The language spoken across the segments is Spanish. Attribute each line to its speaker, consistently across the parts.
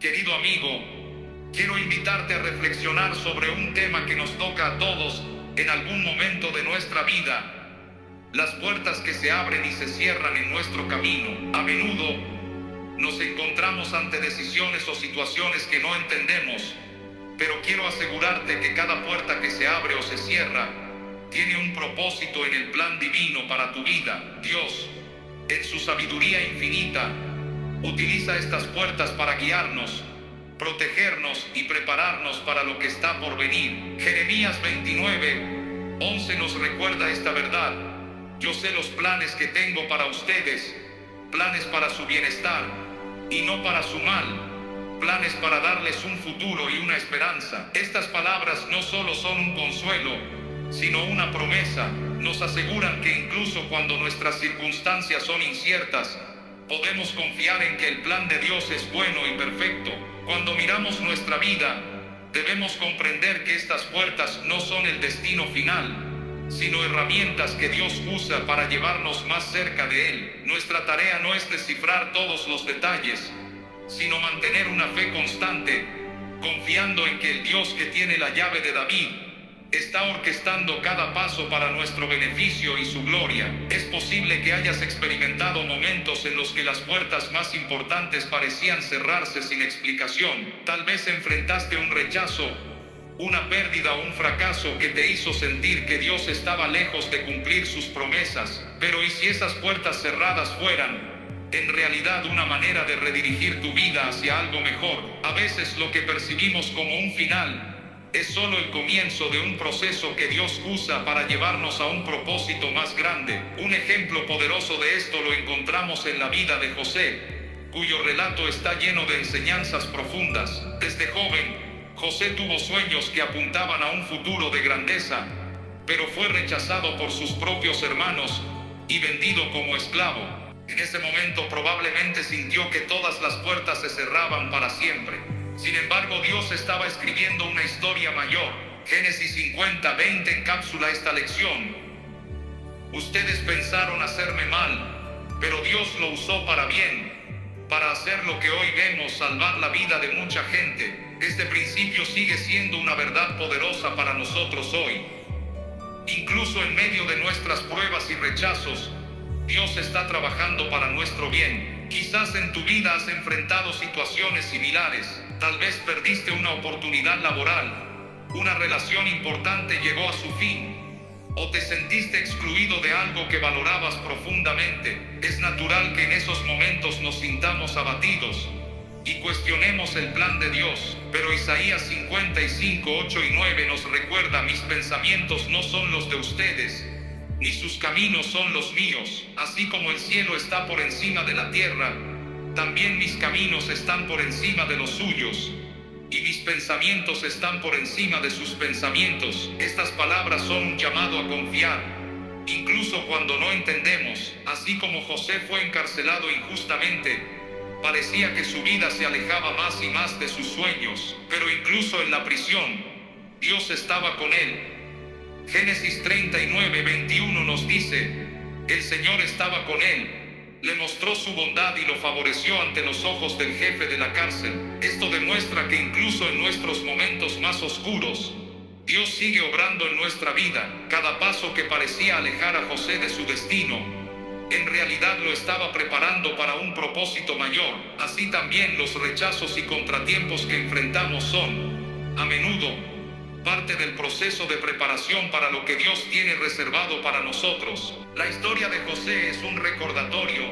Speaker 1: Querido amigo, quiero invitarte a reflexionar sobre un tema que nos toca a todos en algún momento de nuestra vida: las puertas que se abren y se cierran en nuestro camino. A menudo nos encontramos ante decisiones o situaciones que no entendemos, pero quiero asegurarte que cada puerta que se abre o se cierra tiene un propósito en el plan divino para tu vida. Dios, en su sabiduría infinita, utiliza estas puertas para guiarnos, protegernos y prepararnos para lo que está por venir. Jeremías 29:11 nos recuerda esta verdad: yo sé los planes que tengo para ustedes, planes para su bienestar y no para su mal, planes para darles un futuro y una esperanza. Estas palabras no solo son un consuelo, sino una promesa. Nos aseguran que incluso cuando nuestras circunstancias son inciertas, podemos confiar en que el plan de Dios es bueno y perfecto. Cuando miramos nuestra vida, debemos comprender que estas puertas no son el destino final, sino herramientas que Dios usa para llevarnos más cerca de Él. Nuestra tarea no es descifrar todos los detalles, sino mantener una fe constante, confiando en que el Dios que tiene la llave de David está orquestando cada paso para nuestro beneficio y su gloria. Es posible que hayas experimentado momentos en los que las puertas más importantes parecían cerrarse sin explicación. Tal vez enfrentaste un rechazo, una pérdida o un fracaso que te hizo sentir que Dios estaba lejos de cumplir sus promesas. Pero ¿y si esas puertas cerradas fueran en realidad una manera de redirigir tu vida hacia algo mejor? A veces lo que percibimos como un final es solo el comienzo de un proceso que Dios usa para llevarnos a un propósito más grande. Un ejemplo poderoso de esto lo encontramos en la vida de José, cuyo relato está lleno de enseñanzas profundas. Desde joven, José tuvo sueños que apuntaban a un futuro de grandeza, pero fue rechazado por sus propios hermanos y vendido como esclavo. En ese momento probablemente sintió que todas las puertas se cerraban para siempre. Sin embargo, Dios estaba escribiendo una historia mayor. Génesis 50:20 encapsula esta lección: ustedes pensaron hacerme mal, pero Dios lo usó para bien, para hacer lo que hoy vemos, salvar la vida de mucha gente. Este principio sigue siendo una verdad poderosa para nosotros hoy. Incluso en medio de nuestras pruebas y rechazos, Dios está trabajando para nuestro bien. Quizás en tu vida has enfrentado situaciones similares. Tal vez perdiste una oportunidad laboral, una relación importante llegó a su fin, o te sentiste excluido de algo que valorabas profundamente. Es natural que en esos momentos nos sintamos abatidos y cuestionemos el plan de Dios. Pero Isaías 55:8 y 9 nos recuerda: mis pensamientos no son los de ustedes, ni sus caminos son los míos. Así como el cielo está por encima de la tierra, también mis caminos están por encima de los suyos, y mis pensamientos están por encima de sus pensamientos. Estas palabras son un llamado a confiar, incluso cuando no entendemos. Así como José fue encarcelado injustamente, parecía que su vida se alejaba más y más de sus sueños, pero incluso en la prisión, Dios estaba con él. Génesis 39:21 nos dice: el Señor estaba con él, le mostró su bondad y lo favoreció ante los ojos del jefe de la cárcel. Esto demuestra que incluso en nuestros momentos más oscuros, Dios sigue obrando en nuestra vida. Cada paso que parecía alejar a José de su destino, en realidad lo estaba preparando para un propósito mayor. Así también los rechazos y contratiempos que enfrentamos son, a menudo, parte del proceso de preparación para lo que Dios tiene reservado para nosotros. La historia de José es un recordatorio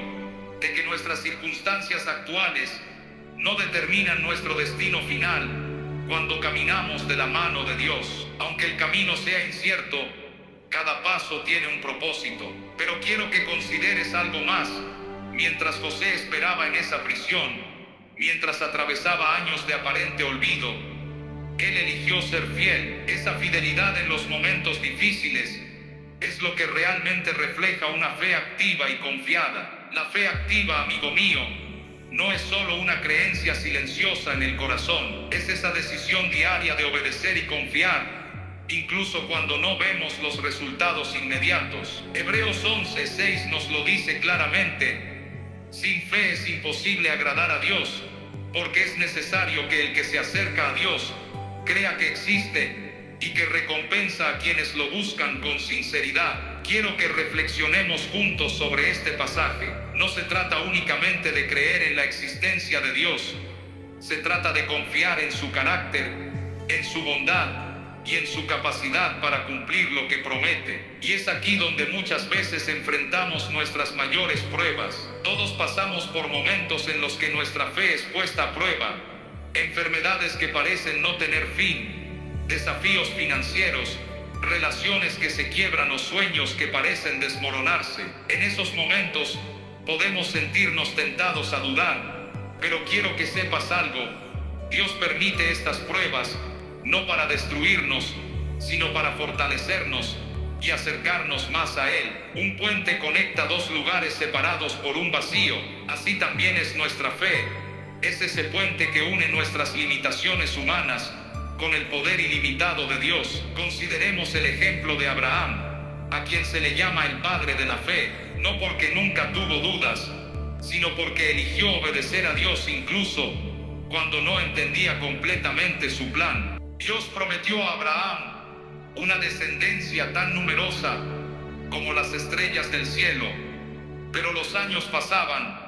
Speaker 1: de que nuestras circunstancias actuales no determinan nuestro destino final cuando caminamos de la mano de Dios. Aunque el camino sea incierto, cada paso tiene un propósito. Pero quiero que consideres algo más. Mientras José esperaba en esa prisión, mientras atravesaba años de aparente olvido, él eligió ser fiel. Esa fidelidad en los momentos difíciles es lo que realmente refleja una fe activa y confiada. La fe activa, amigo mío, no es solo una creencia silenciosa en el corazón, es esa decisión diaria de obedecer y confiar, incluso cuando no vemos los resultados inmediatos. Hebreos 11:6 nos lo dice claramente: sin fe es imposible agradar a Dios, porque es necesario que el que se acerca a Dios crea que existe y que recompensa a quienes lo buscan con sinceridad. Quiero que reflexionemos juntos sobre este pasaje. No se trata únicamente de creer en la existencia de Dios, se trata de confiar en su carácter, en su bondad y en su capacidad para cumplir lo que promete. Y es aquí donde muchas veces enfrentamos nuestras mayores pruebas. Todos pasamos por momentos en los que nuestra fe es puesta a prueba. Enfermedades que parecen no tener fin, desafíos financieros, relaciones que se quiebran o sueños que parecen desmoronarse. En esos momentos podemos sentirnos tentados a dudar, pero quiero que sepas algo. Dios permite estas pruebas no para destruirnos, sino para fortalecernos y acercarnos más a Él. Un puente conecta dos lugares separados por un vacío. Así también es nuestra fe. Es ese puente que une nuestras limitaciones humanas con el poder ilimitado de Dios. Consideremos el ejemplo de Abraham, a quien se le llama el padre de la fe, no porque nunca tuvo dudas, sino porque eligió obedecer a Dios incluso cuando no entendía completamente su plan. Dios prometió a Abraham una descendencia tan numerosa como las estrellas del cielo, pero los años pasaban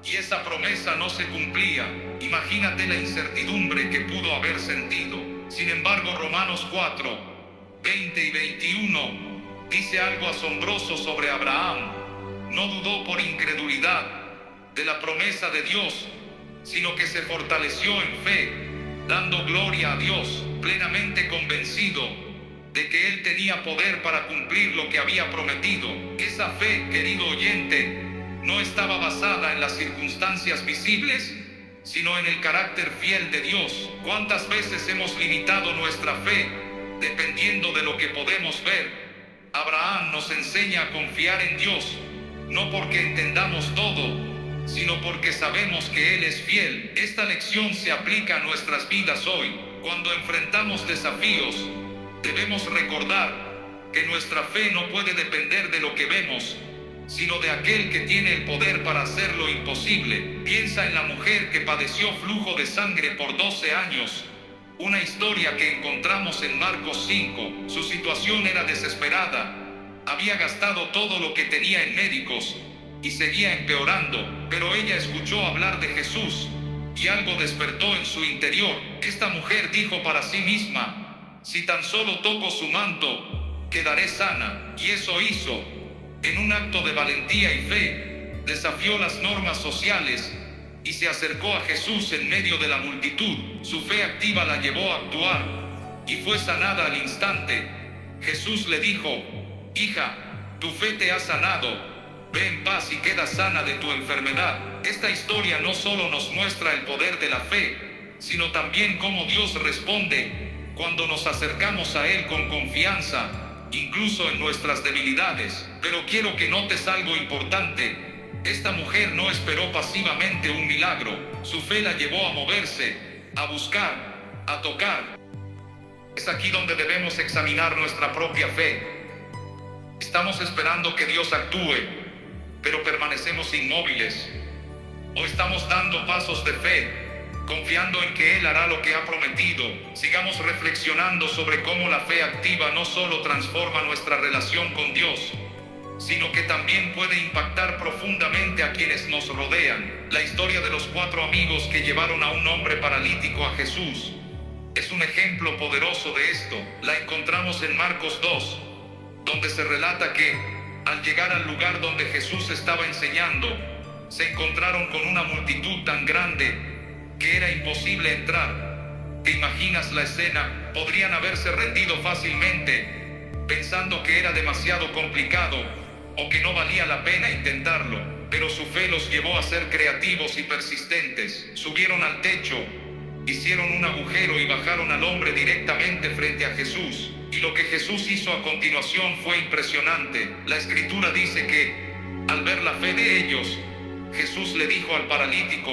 Speaker 1: y esa promesa no se cumplía. Imagínate la incertidumbre que pudo haber sentido. Sin embargo, Romanos 4, 20 y 21 dice algo asombroso sobre Abraham. No dudó por incredulidad de la promesa de Dios, sino que se fortaleció en fe, dando gloria a Dios, plenamente convencido de que Él tenía poder para cumplir lo que había prometido. Esa fe, querido oyente, no estaba basada en las circunstancias visibles, sino en el carácter fiel de Dios. ¿Cuántas veces hemos limitado nuestra fe dependiendo de lo que podemos ver? Abraham nos enseña a confiar en Dios, no porque entendamos todo, sino porque sabemos que Él es fiel. Esta lección se aplica a nuestras vidas hoy. Cuando enfrentamos desafíos, debemos recordar que nuestra fe no puede depender de lo que vemos, sino de aquel que tiene el poder para hacer lo imposible. Piensa en la mujer que padeció flujo de sangre por 12 años, una historia que encontramos en Marcos 5. Su situación era desesperada, había gastado todo lo que tenía en médicos y seguía empeorando, pero ella escuchó hablar de Jesús y algo despertó en su interior. Esta mujer dijo para sí misma: si tan solo toco su manto, quedaré sana. Y eso hizo. En un acto de valentía y fe, desafió las normas sociales y se acercó a Jesús en medio de la multitud. Su fe activa la llevó a actuar y fue sanada al instante. Jesús le dijo: hija, tu fe te ha sanado. Ve en paz y queda sana de tu enfermedad. Esta historia no solo nos muestra el poder de la fe, sino también cómo Dios responde cuando nos acercamos a Él con confianza, incluso en nuestras debilidades. Pero quiero que notes algo importante. Esta mujer no esperó pasivamente un milagro. Su fe la llevó a moverse, a buscar, a tocar. Es aquí donde debemos examinar nuestra propia fe. Estamos esperando que Dios actúe, pero permanecemos inmóviles. O estamos dando pasos de fe, confiando en que Él hará lo que ha prometido. Sigamos reflexionando sobre cómo la fe activa no solo transforma nuestra relación con Dios, sino que también puede impactar profundamente a quienes nos rodean. La historia de los 4 amigos que llevaron a un hombre paralítico a Jesús es un ejemplo poderoso de esto. La encontramos en Marcos 2, donde se relata que, al llegar al lugar donde Jesús estaba enseñando, se encontraron con una multitud tan grande que era imposible entrar. ¿Te imaginas la escena? Podrían haberse rendido fácilmente, pensando que era demasiado complicado o que no valía la pena intentarlo, pero su fe los llevó a ser creativos y persistentes. Subieron al techo, hicieron un agujero y bajaron al hombre directamente frente a Jesús. Y lo que Jesús hizo a continuación fue impresionante. La Escritura dice que, al ver la fe de ellos, Jesús le dijo al paralítico: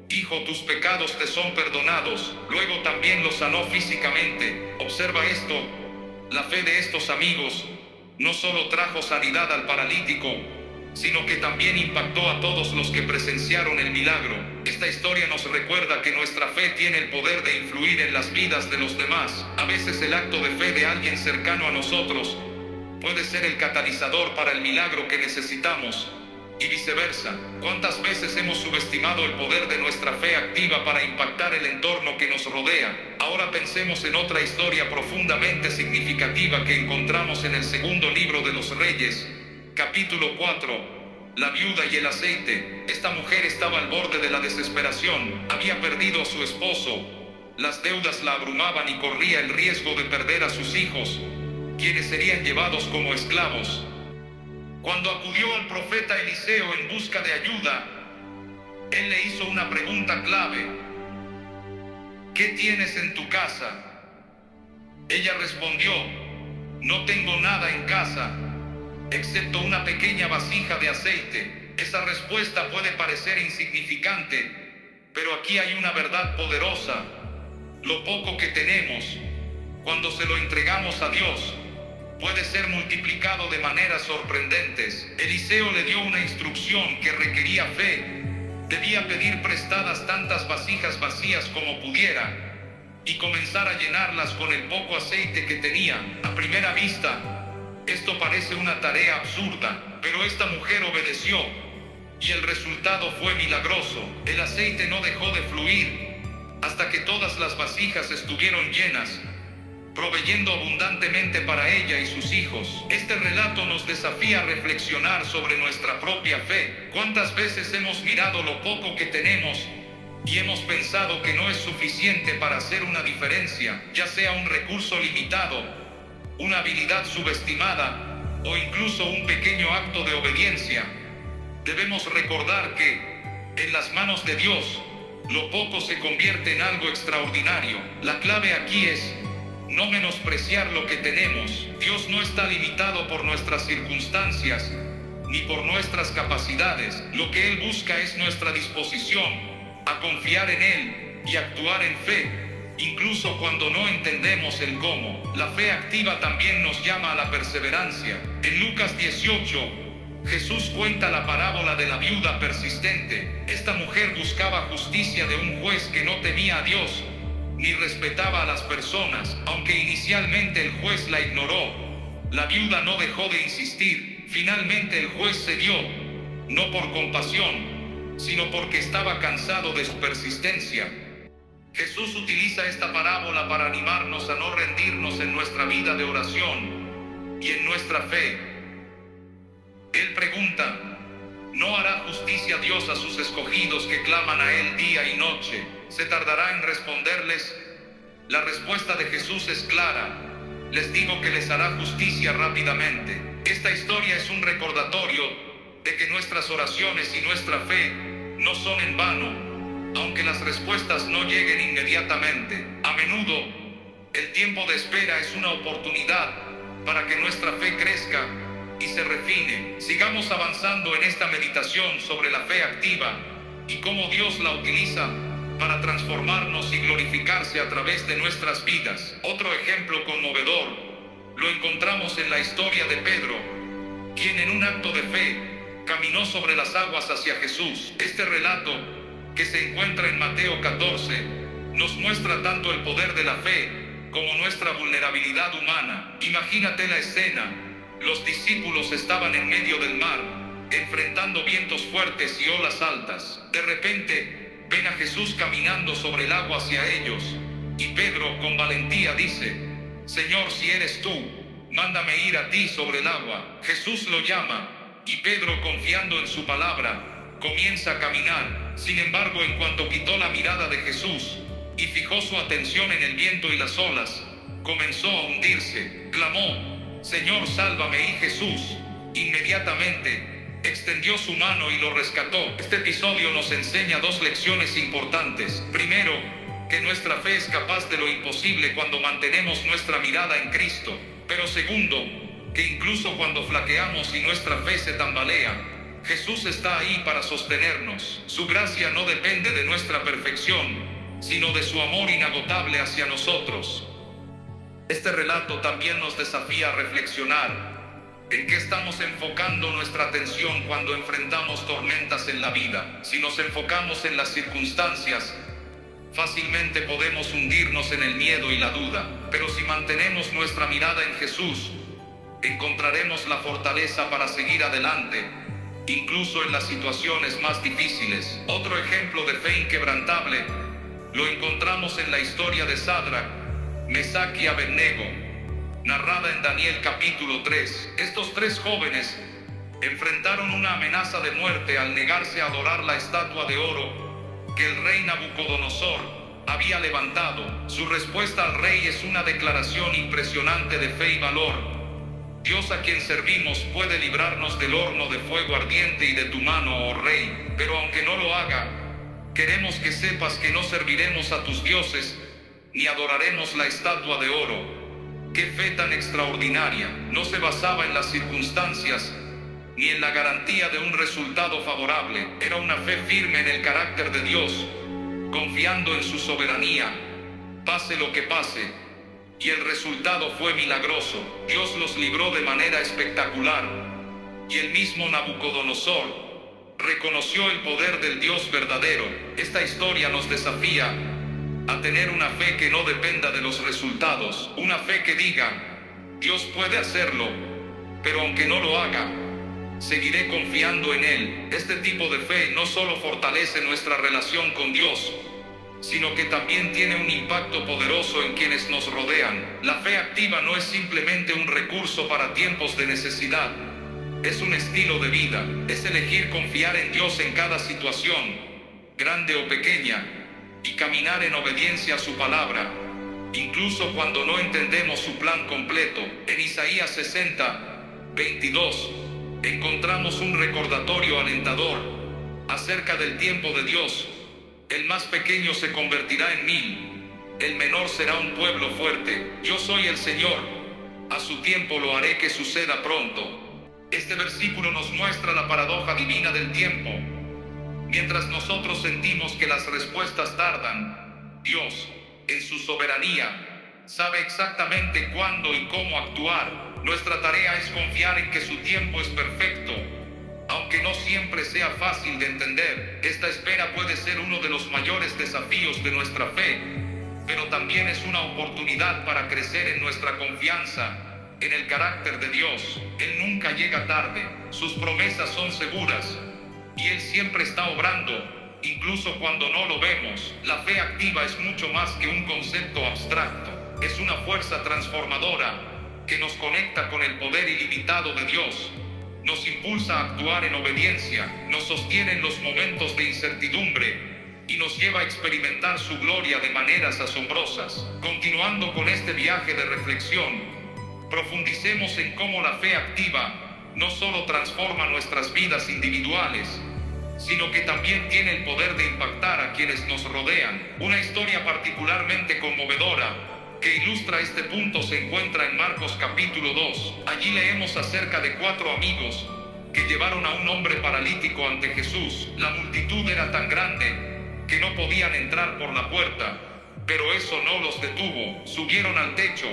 Speaker 1: hijo, tus pecados te son perdonados. Luego también lo sanó físicamente. Observa esto: la fe de estos amigos no solo trajo sanidad al paralítico, sino que también impactó a todos los que presenciaron el milagro. Esta historia nos recuerda que nuestra fe tiene el poder de influir en las vidas de los demás. A veces el acto de fe de alguien cercano a nosotros puede ser el catalizador para el milagro que necesitamos, y viceversa. ¿Cuántas veces hemos subestimado el poder de nuestra fe activa para impactar el entorno que nos rodea? Ahora pensemos en otra historia profundamente significativa que encontramos en el segundo libro de los Reyes, capítulo 4, la viuda y el aceite. Esta mujer estaba al borde de la desesperación, había perdido a su esposo, las deudas la abrumaban y corría el riesgo de perder a sus hijos, quienes serían llevados como esclavos. Cuando acudió al profeta Eliseo en busca de ayuda, él le hizo una pregunta clave: ¿qué tienes en tu casa? Ella respondió: no tengo nada en casa, excepto una pequeña vasija de aceite. Esa respuesta puede parecer insignificante, pero aquí hay una verdad poderosa. Lo poco que tenemos, cuando se lo entregamos a Dios, puede ser multiplicado de maneras sorprendentes. Eliseo le dio una instrucción que requería fe. Debía pedir prestadas tantas vasijas vacías como pudiera y comenzar a llenarlas con el poco aceite que tenía. A primera vista, esto parece una tarea absurda, pero esta mujer obedeció y el resultado fue milagroso. El aceite no dejó de fluir hasta que todas las vasijas estuvieron llenas, proveyendo abundantemente para ella y sus hijos. Este relato nos desafía a reflexionar sobre nuestra propia fe. ¿Cuántas veces hemos mirado lo poco que tenemos y hemos pensado que no es suficiente para hacer una diferencia, ya sea un recurso limitado, una habilidad subestimada o incluso un pequeño acto de obediencia? Debemos recordar que, en las manos de Dios, lo poco se convierte en algo extraordinario. La clave aquí es no menospreciar lo que tenemos. Dios no está limitado por nuestras circunstancias ni por nuestras capacidades. Lo que Él busca es nuestra disposición a confiar en Él y actuar en fe, incluso cuando no entendemos el cómo. La fe activa también nos llama a la perseverancia. En Lucas 18, Jesús cuenta la parábola de la viuda persistente. Esta mujer buscaba justicia de un juez que no temía a Dios ni respetaba a las personas. Aunque inicialmente el juez la ignoró, la viuda no dejó de insistir. Finalmente el juez cedió, no por compasión, sino porque estaba cansado de su persistencia. Jesús utiliza esta parábola para animarnos a no rendirnos en nuestra vida de oración y en nuestra fe. Él pregunta: ¿no hará justicia Dios a sus escogidos que claman a Él día y noche? ¿Se tardará en responderles? La respuesta de Jesús es clara: les digo que les hará justicia rápidamente. Esta historia es un recordatorio de que nuestras oraciones y nuestra fe no son en vano, aunque las respuestas no lleguen inmediatamente. A menudo, el tiempo de espera es una oportunidad para que nuestra fe crezca y se refine. Sigamos avanzando en esta meditación sobre la fe activa y cómo Dios la utiliza para transformarnos y glorificarse a través de nuestras vidas. Otro ejemplo conmovedor lo encontramos en la historia de Pedro, quien en un acto de fe caminó sobre las aguas hacia Jesús. Este relato, que se encuentra en Mateo 14, nos muestra tanto el poder de la fe como nuestra vulnerabilidad humana. Imagínate la escena: los discípulos estaban en medio del mar, enfrentando vientos fuertes y olas altas. De repente, ven a Jesús caminando sobre el agua hacia ellos, y Pedro con valentía dice: Señor, si eres tú, mándame ir a ti sobre el agua. Jesús lo llama, y Pedro, confiando en su palabra, comienza a caminar. Sin embargo, en cuanto quitó la mirada de Jesús y fijó su atención en el viento y las olas, comenzó a hundirse. Clamó: Señor, sálvame. Y Jesús, inmediatamente, extendió su mano y lo rescató. Este episodio nos enseña dos lecciones importantes. Primero, que nuestra fe es capaz de lo imposible cuando mantenemos nuestra mirada en Cristo. Pero segundo, que incluso cuando flaqueamos y nuestra fe se tambalea, Jesús está ahí para sostenernos. Su gracia no depende de nuestra perfección, sino de su amor inagotable hacia nosotros. Este relato también nos desafía a reflexionar. ¿En qué estamos enfocando nuestra atención cuando enfrentamos tormentas en la vida? Si nos enfocamos en las circunstancias, fácilmente podemos hundirnos en el miedo y la duda. Pero si mantenemos nuestra mirada en Jesús, encontraremos la fortaleza para seguir adelante, incluso en las situaciones más difíciles. Otro ejemplo de fe inquebrantable lo encontramos en la historia de Sadrach, Mesach y Abednego, narrada en Daniel capítulo 3. Estos tres jóvenes enfrentaron una amenaza de muerte al negarse a adorar la estatua de oro que el rey Nabucodonosor había levantado. Su respuesta al rey es una declaración impresionante de fe y valor. Dios a quien servimos puede librarnos del horno de fuego ardiente y de tu mano, oh rey, pero aunque no lo haga, queremos que sepas que no serviremos a tus dioses, ni adoraremos la estatua de oro. ¡Qué fe tan extraordinaria! No se basaba en las circunstancias, ni en la garantía de un resultado favorable. Era una fe firme en el carácter de Dios, confiando en su soberanía, pase lo que pase. Y el resultado fue milagroso. Dios los libró de manera espectacular. Y el mismo Nabucodonosor reconoció el poder del Dios verdadero. Esta historia nos desafía a tener una fe que no dependa de los resultados. Una fe que diga, Dios puede hacerlo, pero aunque no lo haga, seguiré confiando en Él. Este tipo de fe no solo fortalece nuestra relación con Dios, sino que también tiene un impacto poderoso en quienes nos rodean. La fe activa no es simplemente un recurso para tiempos de necesidad, es un estilo de vida. Es elegir confiar en Dios en cada situación, grande o pequeña, y caminar en obediencia a su palabra, incluso cuando no entendemos su plan completo. En Isaías 60:22 encontramos un recordatorio alentador acerca del tiempo de Dios. El más pequeño se convertirá en 1000, el menor será un pueblo fuerte. Yo soy el Señor, a su tiempo lo haré que suceda pronto. Este versículo nos muestra la paradoja divina del tiempo. Mientras nosotros sentimos que las respuestas tardan, Dios, en su soberanía, sabe exactamente cuándo y cómo actuar. Nuestra tarea es confiar en que su tiempo es perfecto. Aunque no siempre sea fácil de entender, esta espera puede ser uno de los mayores desafíos de nuestra fe, pero también es una oportunidad para crecer en nuestra confianza en el carácter de Dios. Él nunca llega tarde, sus promesas son seguras, y Él siempre está obrando, incluso cuando no lo vemos. La fe activa es mucho más que un concepto abstracto. Es una fuerza transformadora que nos conecta con el poder ilimitado de Dios. Nos impulsa a actuar en obediencia, nos sostiene en los momentos de incertidumbre y nos lleva a experimentar su gloria de maneras asombrosas. Continuando con este viaje de reflexión, profundicemos en cómo la fe activa no solo transforma nuestras vidas individuales, sino que también tiene el poder de impactar a quienes nos rodean. Una historia particularmente conmovedora que ilustra este punto se encuentra en Marcos capítulo 2. Allí leemos acerca de 4 amigos que llevaron a un hombre paralítico ante Jesús. La multitud era tan grande que no podían entrar por la puerta, pero eso no los detuvo. Subieron al techo,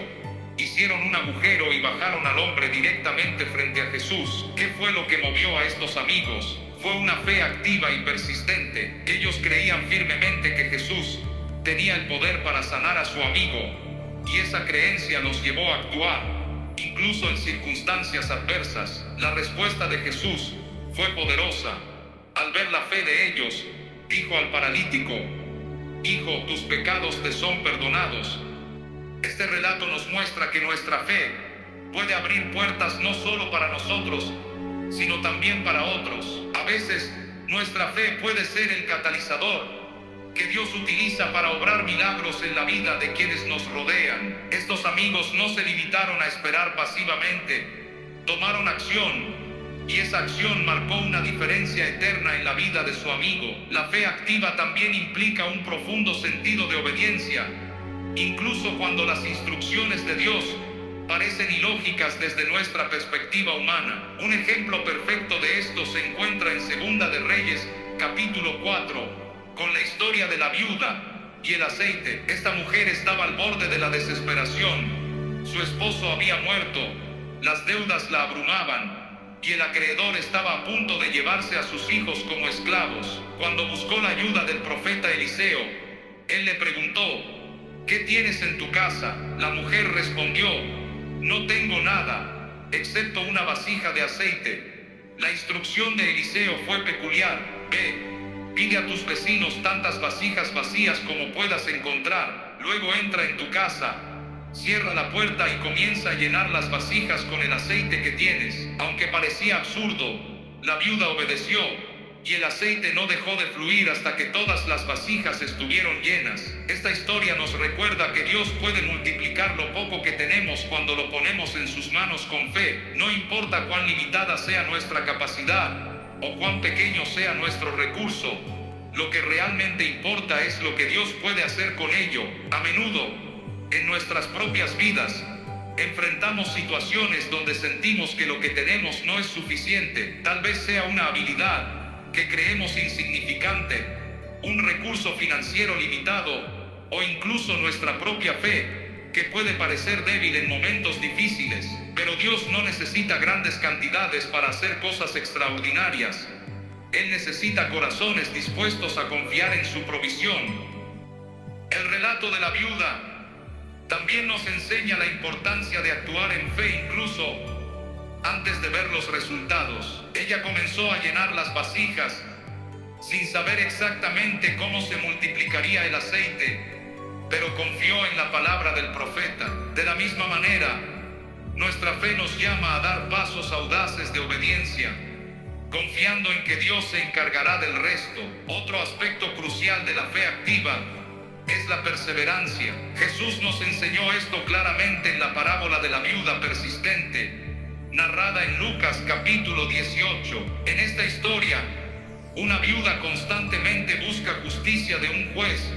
Speaker 1: hicieron un agujero y bajaron al hombre directamente frente a Jesús. ¿Qué fue lo que movió a estos amigos? Fue una fe activa y persistente. Ellos creían firmemente que Jesús tenía el poder para sanar a su amigo, y esa creencia los llevó a actuar, incluso en circunstancias adversas. La respuesta de Jesús fue poderosa. Al ver la fe de ellos, dijo al paralítico, Hijo, tus pecados te son perdonados. Este relato nos muestra que nuestra fe puede abrir puertas no solo para nosotros, sino también para otros. A veces, nuestra fe puede ser el catalizador que Dios utiliza para obrar milagros en la vida de quienes nos rodean. Estos amigos no se limitaron a esperar pasivamente, tomaron acción, y esa acción marcó una diferencia eterna en la vida de su amigo. La fe activa también implica un profundo sentido de obediencia, incluso cuando las instrucciones de Dios parecen ilógicas desde nuestra perspectiva humana. Un ejemplo perfecto de esto se encuentra en Segunda de Reyes, capítulo 4, con la historia de la viuda y el aceite. Esta mujer estaba al borde de la desesperación. Su esposo había muerto las deudas la abrumaban, y el acreedor estaba a punto de llevarse a sus hijos como esclavos. Cuando buscó la ayuda del profeta Eliseo, él le preguntó: ¿qué tienes en tu casa? La mujer respondió: no tengo nada, excepto una vasija de aceite. La instrucción de Eliseo fue peculiar: ve, pide a tus vecinos tantas vasijas vacías como puedas encontrar, luego entra en tu casa, cierra la puerta y comienza a llenar las vasijas con el aceite que tienes. Aunque parecía absurdo, la viuda obedeció, y el aceite no dejó de fluir hasta que todas las vasijas estuvieron llenas. Esta historia nos recuerda que Dios puede multiplicar lo poco que tenemos cuando lo ponemos en sus manos con fe. No importa cuán limitada sea nuestra capacidad o cuán pequeño sea nuestro recurso, lo que realmente importa es lo que Dios puede hacer con ello. A menudo, en nuestras propias vidas, enfrentamos situaciones donde sentimos que lo que tenemos no es suficiente. Tal vez sea una habilidad que creemos insignificante, un recurso financiero limitado, o incluso nuestra propia fe, que puede parecer débil en momentos difíciles. Pero Dios no necesita grandes cantidades para hacer cosas extraordinarias. Él necesita corazones dispuestos a confiar en su provisión. El relato de la viuda también nos enseña la importancia de actuar en fe incluso antes de ver los resultados. Ella comenzó a llenar las vasijas sin saber exactamente cómo se multiplicaría el aceite, pero confió en la palabra del profeta. De la misma manera, nuestra fe nos llama a dar pasos audaces de obediencia, confiando en que Dios se encargará del resto. Otro aspecto crucial de la fe activa es la perseverancia. Jesús nos enseñó esto claramente en la parábola de la viuda persistente, narrada en Lucas capítulo 18. En esta historia, una viuda constantemente busca justicia de un juez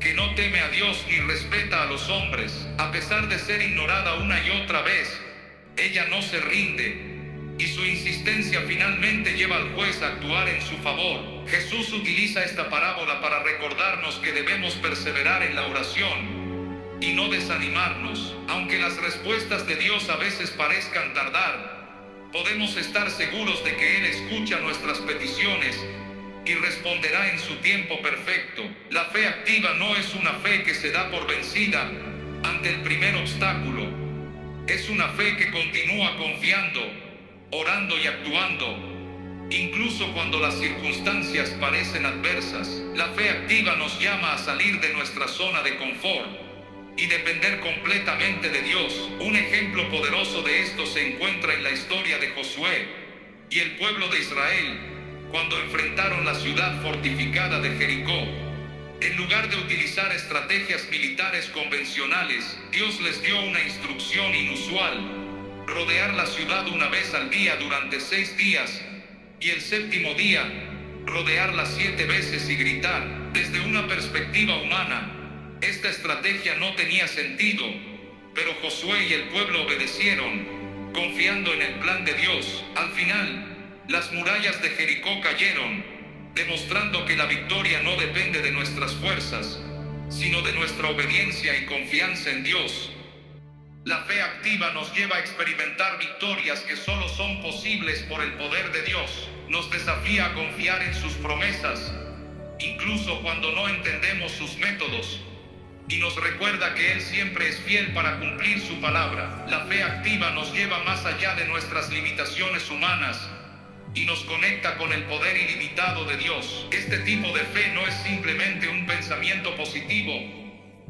Speaker 1: que no teme a Dios ni respeta a los hombres. A pesar de ser ignorada una y otra vez, ella no se rinde, y su insistencia finalmente lleva al juez a actuar en su favor. Jesús utiliza esta parábola para recordarnos que debemos perseverar en la oración y no desanimarnos. Aunque las respuestas de Dios a veces parezcan tardar, podemos estar seguros de que Él escucha nuestras peticiones y responderá en su tiempo perfecto. La fe activa no es una fe que se da por vencida ante el primer obstáculo. Es una fe que continúa confiando, orando y actuando, incluso cuando las circunstancias parecen adversas. La fe activa nos llama a salir de nuestra zona de confort y depender completamente de Dios. Un ejemplo poderoso de esto se encuentra en la historia de Josué y el pueblo de Israel, cuando enfrentaron la ciudad fortificada de Jericó. En lugar de utilizar estrategias militares convencionales, Dios les dio una instrucción inusual: rodear la ciudad una vez al día durante 6 días, y el séptimo día, rodearla 7 veces y gritar. Desde una perspectiva humana, esta estrategia no tenía sentido, pero Josué y el pueblo obedecieron, confiando en el plan de Dios. Al final, las murallas de Jericó cayeron, demostrando que la victoria no depende de nuestras fuerzas, sino de nuestra obediencia y confianza en Dios. La fe activa nos lleva a experimentar victorias que solo son posibles por el poder de Dios. Nos desafía a confiar en sus promesas, incluso cuando no entendemos sus métodos, y nos recuerda que Él siempre es fiel para cumplir su palabra. La fe activa nos lleva más allá de nuestras limitaciones humanas y nos conecta con el poder ilimitado de Dios. Este tipo de fe no es simplemente un pensamiento positivo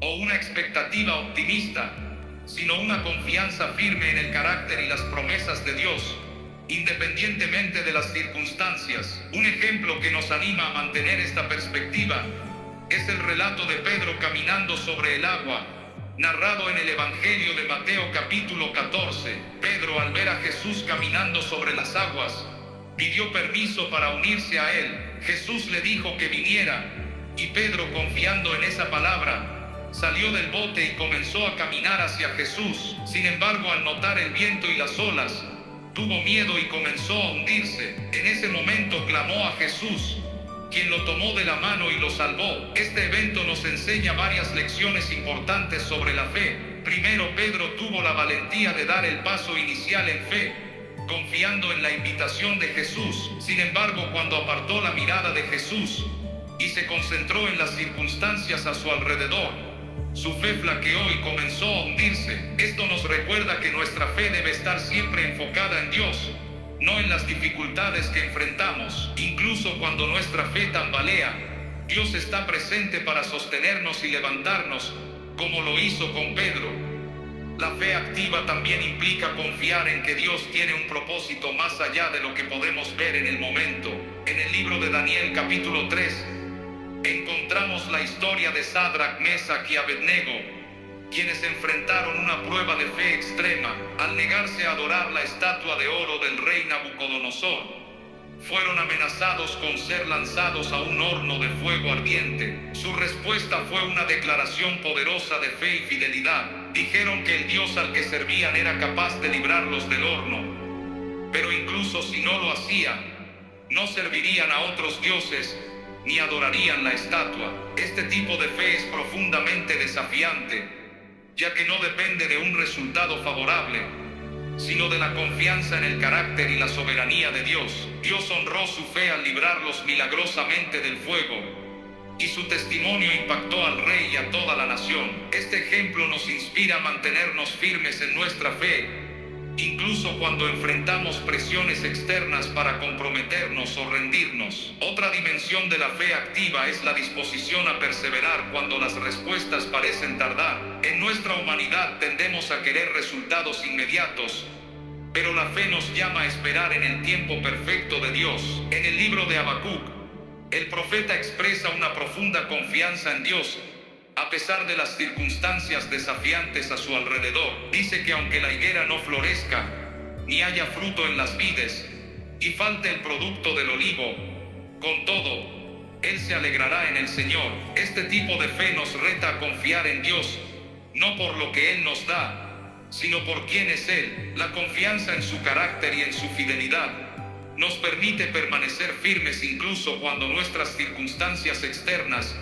Speaker 1: o una expectativa optimista, sino una confianza firme en el carácter y las promesas de Dios, independientemente de las circunstancias. Un ejemplo que nos anima a mantener esta perspectiva es el relato de Pedro caminando sobre el agua, narrado en el Evangelio de Mateo capítulo 14. Pedro, al ver a Jesús caminando sobre las aguas, pidió permiso para unirse a él. Jesús le dijo que viniera, y Pedro, confiando en esa palabra, salió del bote y comenzó a caminar hacia Jesús. Sin embargo, al notar el viento y las olas, tuvo miedo y comenzó a hundirse. En ese momento clamó a Jesús: quien lo tomó de la mano y lo salvó. Este evento nos enseña varias lecciones importantes sobre la fe. Primero, Pedro tuvo la valentía de dar el paso inicial en fe, confiando en la invitación de Jesús. Sin embargo, cuando apartó la mirada de Jesús y se concentró en las circunstancias a su alrededor, su fe flaqueó y comenzó a hundirse. Esto nos recuerda que nuestra fe debe estar siempre enfocada en Dios, no en las dificultades que enfrentamos. Incluso cuando nuestra fe tambalea, Dios está presente para sostenernos y levantarnos, como lo hizo con Pedro. La fe activa también implica confiar en que Dios tiene un propósito más allá de lo que podemos ver en el momento. En el libro de Daniel capítulo 3, encontramos la historia de Sadrach, Mesach y Abednego, quienes enfrentaron una prueba de fe extrema al negarse a adorar la estatua de oro del rey Nabucodonosor. Fueron amenazados con ser lanzados a un horno de fuego ardiente. Su respuesta fue una declaración poderosa de fe y fidelidad. Dijeron que el Dios al que servían era capaz de librarlos del horno, pero incluso si no lo hacía, no servirían a otros dioses ni adorarían la estatua. Este tipo de fe es profundamente desafiante, ya que no depende de un resultado favorable, sino de la confianza en el carácter y la soberanía de Dios. Dios honró su fe al librarlos milagrosamente del fuego, y su testimonio impactó al rey y a toda la nación. Este ejemplo nos inspira a mantenernos firmes en nuestra fe, incluso cuando enfrentamos presiones externas para comprometernos o rendirnos. Otra dimensión de la fe activa es la disposición a perseverar cuando las respuestas parecen tardar. En nuestra humanidad tendemos a querer resultados inmediatos, pero la fe nos llama a esperar en el tiempo perfecto de Dios. En el libro de Habacuc, el profeta expresa una profunda confianza en Dios, a pesar de las circunstancias desafiantes a su alrededor. Dice que aunque la higuera no florezca, ni haya fruto en las vides, y falte el producto del olivo, con todo, Él se alegrará en el Señor. Este tipo de fe nos reta a confiar en Dios, no por lo que Él nos da, sino por quién es Él. La confianza en su carácter y en su fidelidad nos permite permanecer firmes incluso cuando nuestras circunstancias externas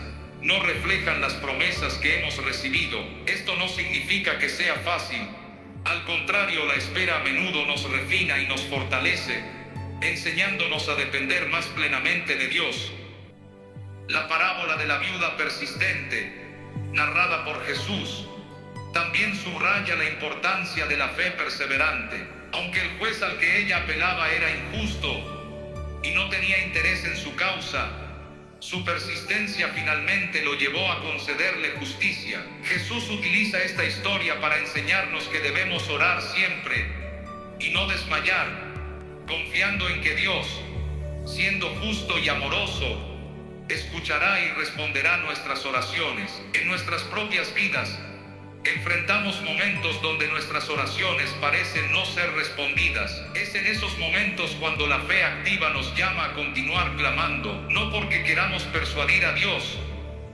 Speaker 1: no reflejan las promesas que hemos recibido. Esto no significa que sea fácil. Al contrario, la espera a menudo nos refina y nos fortalece, enseñándonos a depender más plenamente de Dios. La parábola de la viuda persistente, narrada por Jesús, también subraya la importancia de la fe perseverante. Aunque el juez al que ella apelaba era injusto y no tenía interés en su causa, su persistencia finalmente lo llevó a concederle justicia. Jesús utiliza esta historia para enseñarnos que debemos orar siempre y no desmayar, confiando en que Dios, siendo justo y amoroso, escuchará y responderá nuestras oraciones. En nuestras propias vidas, enfrentamos momentos donde nuestras oraciones parecen no ser respondidas. Es en esos momentos cuando la fe activa nos llama a continuar clamando, no porque queramos persuadir a Dios,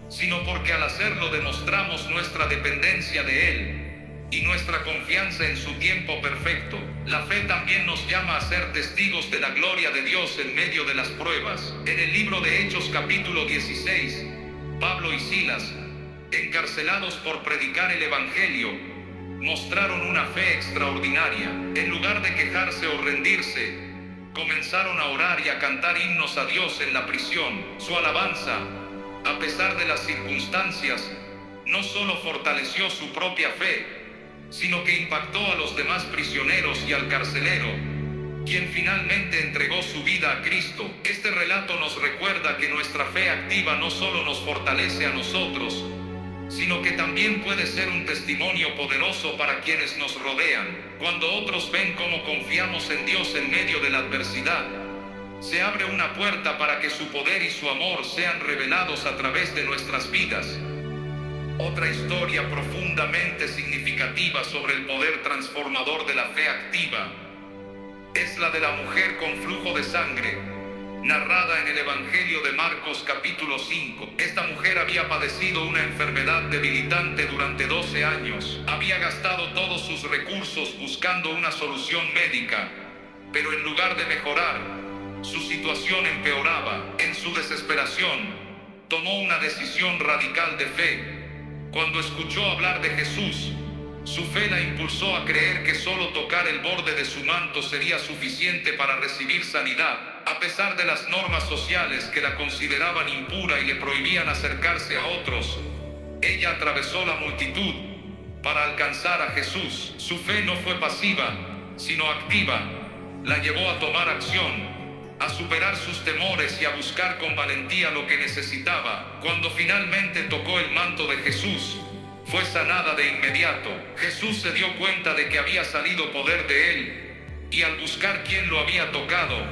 Speaker 1: sino porque al hacerlo demostramos nuestra dependencia de Él y nuestra confianza en su tiempo perfecto. La fe también nos llama a ser testigos de la gloria de Dios en medio de las pruebas. En el libro de Hechos capítulo 16, Pablo y Silas, encarcelados por predicar el Evangelio, mostraron una fe extraordinaria. En lugar de quejarse o rendirse, comenzaron a orar y a cantar himnos a Dios en la prisión. Su alabanza, a pesar de las circunstancias, no solo fortaleció su propia fe, sino que impactó a los demás prisioneros y al carcelero, quien finalmente entregó su vida a Cristo. Este relato nos recuerda que nuestra fe activa no solo nos fortalece a nosotros, sino que también puede ser un testimonio poderoso para quienes nos rodean. Cuando otros ven cómo confiamos en Dios en medio de la adversidad, se abre una puerta para que su poder y su amor sean revelados a través de nuestras vidas. Otra historia profundamente significativa sobre el poder transformador de la fe activa es la de la mujer con flujo de sangre, narrada en el Evangelio de Marcos capítulo 5. Esta mujer había padecido una enfermedad debilitante durante 12 años. Había gastado todos sus recursos buscando una solución médica, pero en lugar de mejorar, Su situación empeoraba. En su desesperación, tomó una decisión radical de fe. Cuando escuchó hablar de Jesús, su fe la impulsó a creer que solo tocar el borde de su manto sería suficiente para recibir sanidad, a pesar de las normas sociales que la consideraban impura y le prohibían acercarse a otros. Ella atravesó la multitud para alcanzar a Jesús. Su fe no fue pasiva, sino activa. La llevó a tomar acción, a superar sus temores y a buscar con valentía lo que necesitaba. Cuando finalmente tocó el manto de Jesús, fue sanada de inmediato. Jesús se dio cuenta de que había salido poder de él, y al buscar quién lo había tocado,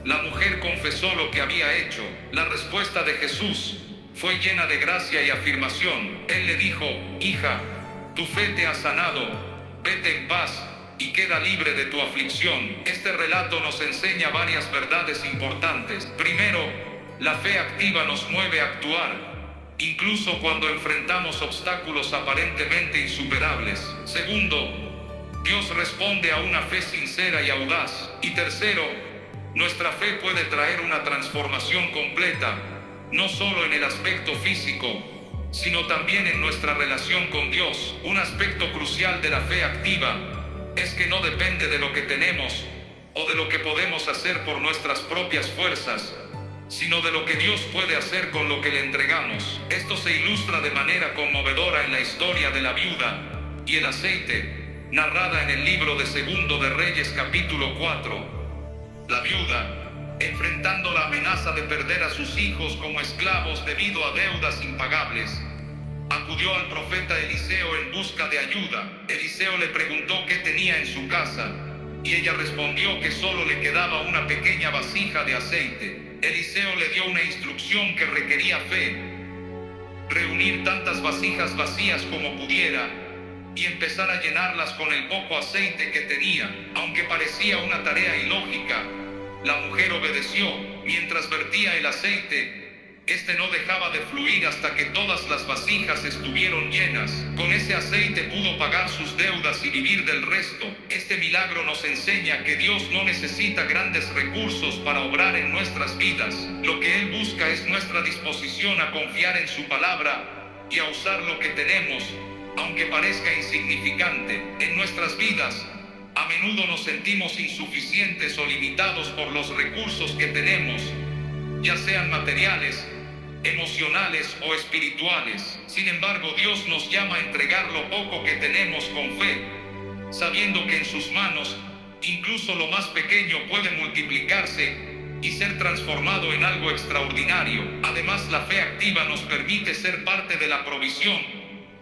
Speaker 1: la mujer confesó lo que había hecho. La respuesta de Jesús fue llena de gracia y afirmación. Él le dijo: hija, tu fe te ha sanado, vete en paz y queda libre de tu aflicción. Este relato nos enseña varias verdades importantes. Primero, la fe activa nos mueve a actuar, incluso cuando enfrentamos obstáculos aparentemente insuperables. Segundo, Dios responde a una fe sincera y audaz. Y tercero, nuestra fe puede traer una transformación completa, no solo en el aspecto físico, sino también en nuestra relación con Dios. Un aspecto crucial de la fe activa es que no depende de lo que tenemos o de lo que podemos hacer por nuestras propias fuerzas, sino de lo que Dios puede hacer con lo que le entregamos. Esto se ilustra de manera conmovedora en la historia de la viuda y el aceite, narrada en el libro de Segundo de Reyes capítulo 4. La viuda, enfrentando la amenaza de perder a sus hijos como esclavos debido a deudas impagables, acudió al profeta Eliseo en busca de ayuda. Eliseo le preguntó qué tenía en su casa, y ella respondió que solo le quedaba una pequeña vasija de aceite. Eliseo le dio una instrucción que requería fe: reunir tantas vasijas vacías como pudiera y empezar a llenarlas con el poco aceite que tenía. Aunque parecía una tarea ilógica, la mujer obedeció. Mientras vertía el aceite, este no dejaba de fluir hasta que todas las vasijas estuvieron llenas. Con ese aceite pudo pagar sus deudas y vivir del resto. Este milagro nos enseña que Dios no necesita grandes recursos para obrar en nuestras vidas. Lo que Él busca es nuestra disposición a confiar en su palabra y a usar lo que tenemos, aunque parezca insignificante. En nuestras vidas, a menudo nos sentimos insuficientes o limitados por los recursos que tenemos, ya sean materiales, emocionales o espirituales. Sin embargo, Dios nos llama a entregar lo poco que tenemos con fe, sabiendo que en sus manos, incluso lo más pequeño puede multiplicarse y ser transformado en algo extraordinario. Además, la fe activa nos permite ser parte de la provisión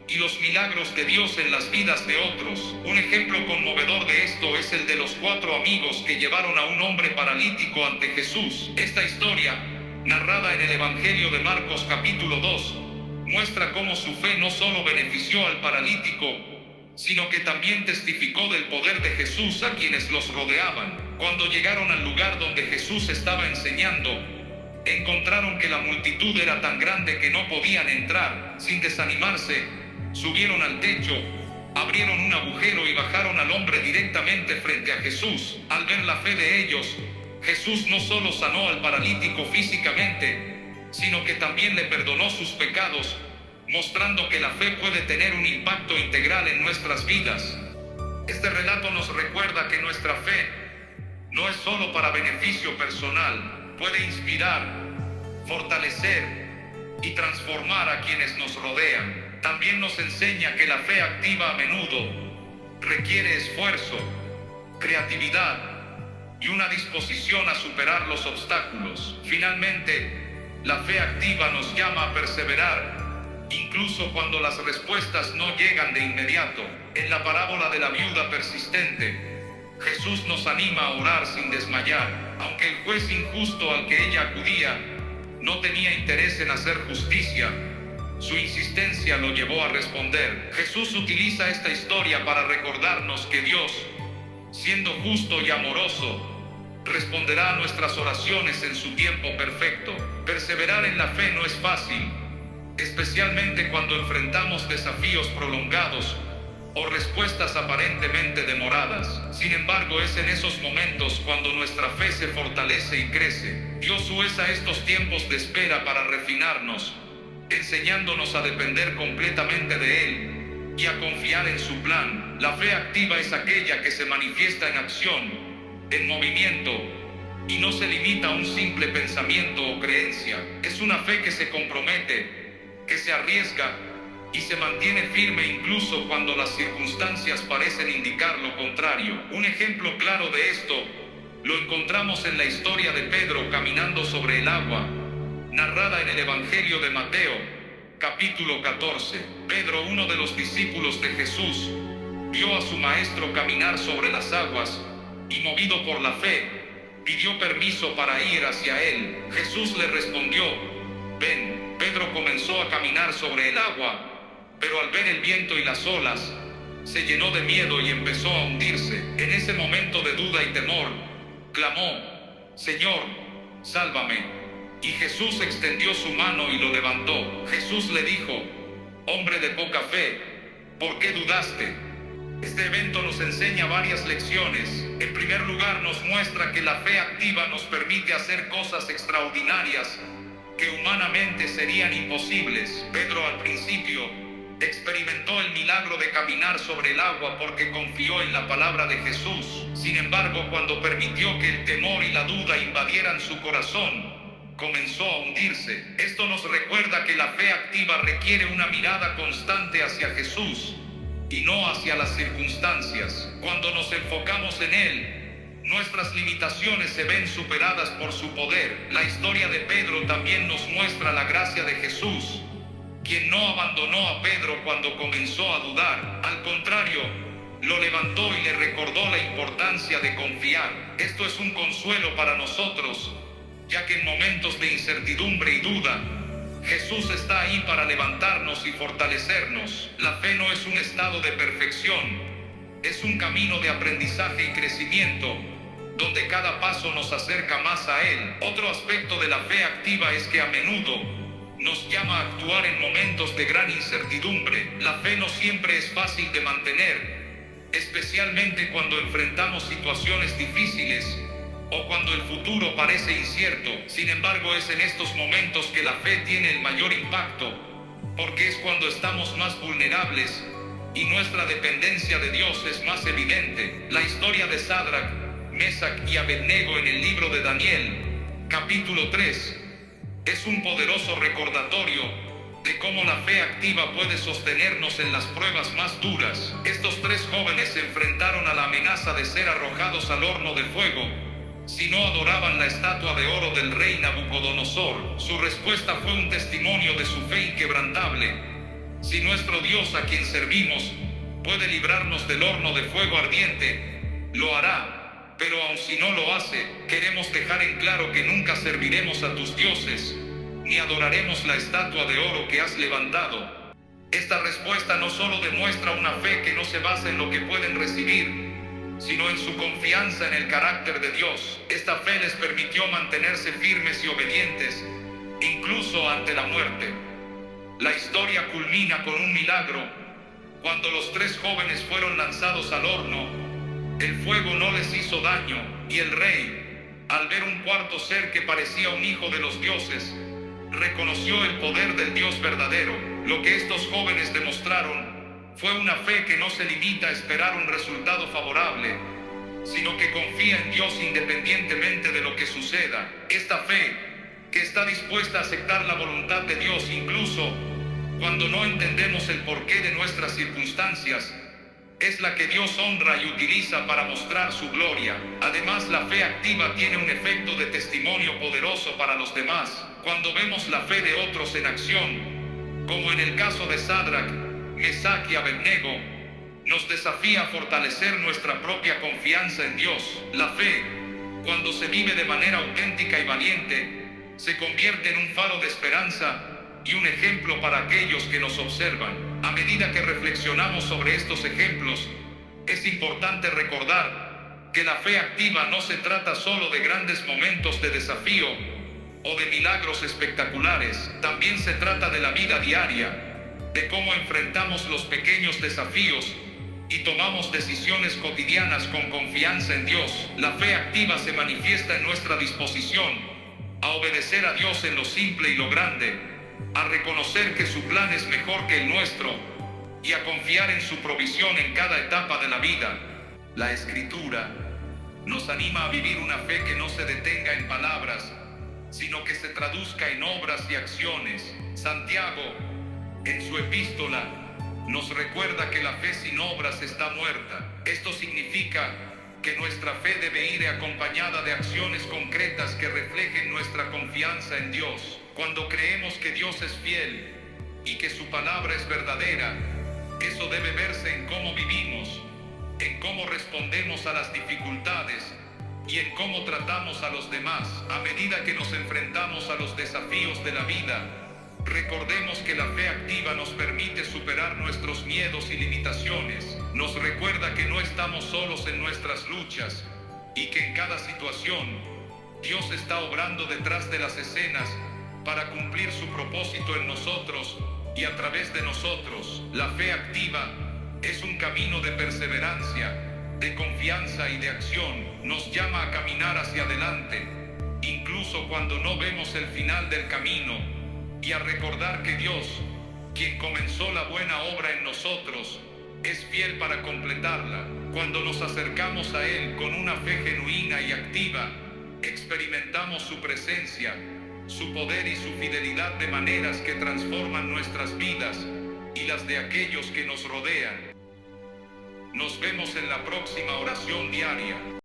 Speaker 1: y los milagros de Dios en las vidas de otros. Un ejemplo conmovedor de esto es el de los 4 amigos que llevaron a un hombre paralítico ante Jesús. Esta historia, narrada en el Evangelio de Marcos capítulo 2, muestra cómo su fe no solo benefició al paralítico, sino que también testificó del poder de Jesús a quienes los rodeaban. Cuando llegaron al lugar donde Jesús estaba enseñando, encontraron que la multitud era tan grande que no podían entrar. Sin desanimarse, subieron al techo, abrieron un agujero y bajaron al hombre directamente frente a Jesús. Al ver la fe de ellos, Jesús no solo sanó al paralítico físicamente, sino que también le perdonó sus pecados, mostrando que la fe puede tener un impacto integral en nuestras vidas. Este relato nos recuerda que nuestra fe no es solo para beneficio personal, puede inspirar, fortalecer y transformar a quienes nos rodean. También nos enseña que la fe activa a menudo requiere esfuerzo, creatividad y una disposición a superar los obstáculos. Finalmente, la fe activa nos llama a perseverar, incluso cuando las respuestas no llegan de inmediato. En la parábola de la viuda persistente, Jesús nos anima a orar sin desmayar. Aunque el juez injusto al que ella acudía no tenía interés en hacer justicia, su insistencia lo llevó a responder. Jesús utiliza esta historia para recordarnos que Dios, siendo justo y amoroso, responderá a nuestras oraciones en su tiempo perfecto. Perseverar en la fe no es fácil, especialmente cuando enfrentamos desafíos prolongados o respuestas aparentemente demoradas. Sin embargo, es en esos momentos cuando nuestra fe se fortalece y crece. Dios usa estos tiempos de espera para refinarnos, enseñándonos a depender completamente de Él y a confiar en su plan. La fe activa es aquella que se manifiesta en acción, en movimiento, y no se limita a un simple pensamiento o creencia. Es una fe que se compromete, que se arriesga y se mantiene firme incluso cuando las circunstancias parecen indicar lo contrario. Un ejemplo claro de esto lo encontramos en la historia de Pedro caminando sobre el agua, narrada en el Evangelio de Mateo, capítulo 14. Pedro, uno de los discípulos de Jesús, vio a su maestro caminar sobre las aguas y, movido por la fe, pidió permiso para ir hacia él. Jesús le respondió: ven. Pedro comenzó a caminar sobre el agua, pero al ver el viento y las olas, se llenó de miedo y empezó a hundirse. En ese momento de duda y temor, clamó: Señor, sálvame. Y Jesús extendió su mano y lo levantó. Jesús le dijo: hombre de poca fe, ¿por qué dudaste? Este evento nos enseña varias lecciones. En primer lugar, nos muestra que la fe activa nos permite hacer cosas extraordinarias que humanamente serían imposibles. Pedro al principio experimentó el milagro de caminar sobre el agua porque confió en la palabra de Jesús. Sin embargo, cuando permitió que el temor y la duda invadieran su corazón, comenzó a hundirse. Esto nos recuerda que la fe activa requiere una mirada constante hacia Jesús y no hacia las circunstancias. Cuando nos enfocamos en Él, nuestras limitaciones se ven superadas por su poder. La historia de Pedro también nos muestra la gracia de Jesús, quien no abandonó a Pedro cuando comenzó a dudar. Al contrario, lo levantó y le recordó la importancia de confiar. Esto es un consuelo para nosotros, ya que en momentos de incertidumbre y duda, Jesús está ahí para levantarnos y fortalecernos. La fe no es un estado de perfección, es un camino de aprendizaje y crecimiento, donde cada paso nos acerca más a Él. Otro aspecto de la fe activa es que a menudo nos llama a actuar en momentos de gran incertidumbre. La fe no siempre es fácil de mantener, especialmente cuando enfrentamos situaciones difíciles o cuando el futuro parece incierto. Sin embargo, es en estos momentos que la fe tiene el mayor impacto, porque es cuando estamos más vulnerables y nuestra dependencia de Dios es más evidente. La historia de Sadrach, Mesach y Abednego en el libro de Daniel, capítulo 3, es un poderoso recordatorio de cómo la fe activa puede sostenernos en las pruebas más duras. Estos tres jóvenes se enfrentaron a la amenaza de ser arrojados al horno de fuego si no adoraban la estatua de oro del rey Nabucodonosor. Su respuesta fue un testimonio de su fe inquebrantable. Si nuestro Dios, a quien servimos, puede librarnos del horno de fuego ardiente, lo hará. Pero aun si no lo hace, queremos dejar en claro que nunca serviremos a tus dioses, ni adoraremos la estatua de oro que has levantado. Esta respuesta no solo demuestra una fe que no se basa en lo que pueden recibir, sino en su confianza en el carácter de Dios. Esta fe les permitió mantenerse firmes y obedientes, incluso ante la muerte. La historia culmina con un milagro. Cuando los tres jóvenes fueron lanzados al horno, el fuego no les hizo daño, y el rey, al ver un cuarto ser que parecía un hijo de los dioses, reconoció el poder del Dios verdadero. Lo que estos jóvenes demostraron fue una fe que no se limita a esperar un resultado favorable, sino que confía en Dios independientemente de lo que suceda. Esta fe, que está dispuesta a aceptar la voluntad de Dios incluso cuando no entendemos el porqué de nuestras circunstancias, es la que Dios honra y utiliza para mostrar su gloria. Además, la fe activa tiene un efecto de testimonio poderoso para los demás. Cuando vemos la fe de otros en acción, como en el caso de Sadrach, Mesach y Abednego, nos desafía a fortalecer nuestra propia confianza en Dios. La fe, cuando se vive de manera auténtica y valiente, se convierte en un faro de esperanza y un ejemplo para aquellos que nos observan. A medida que reflexionamos sobre estos ejemplos, es importante recordar que la fe activa no se trata solo de grandes momentos de desafío o de milagros espectaculares. También se trata de la vida diaria, de cómo enfrentamos los pequeños desafíos y tomamos decisiones cotidianas con confianza en Dios. La fe activa se manifiesta en nuestra disposición a obedecer a Dios en lo simple y lo grande, a reconocer que su plan es mejor que el nuestro y a confiar en su provisión en cada etapa de la vida. La Escritura nos anima a vivir una fe que no se detenga en palabras, sino que se traduzca en obras y acciones. Santiago, en su epístola, nos recuerda que la fe sin obras está muerta. Esto significa que nuestra fe debe ir acompañada de acciones concretas que reflejen nuestra confianza en Dios. Cuando creemos que Dios es fiel y que su palabra es verdadera, eso debe verse en cómo vivimos, en cómo respondemos a las dificultades y en cómo tratamos a los demás. A medida que nos enfrentamos a los desafíos de la vida, recordemos que la fe activa nos permite superar nuestros miedos y limitaciones. Nos recuerda que no estamos solos en nuestras luchas y que en cada situación Dios está obrando detrás de las escenas para cumplir su propósito en nosotros y a través de nosotros. La fe activa es un camino de perseverancia, de confianza y de acción. Nos llama a caminar hacia adelante, incluso cuando no vemos el final del camino, y a recordar que Dios, quien comenzó la buena obra en nosotros, es fiel para completarla. Cuando nos acercamos a Él con una fe genuina y activa, experimentamos su presencia, su poder y su fidelidad de maneras que transforman nuestras vidas y las de aquellos que nos rodean. Nos vemos en la próxima oración diaria.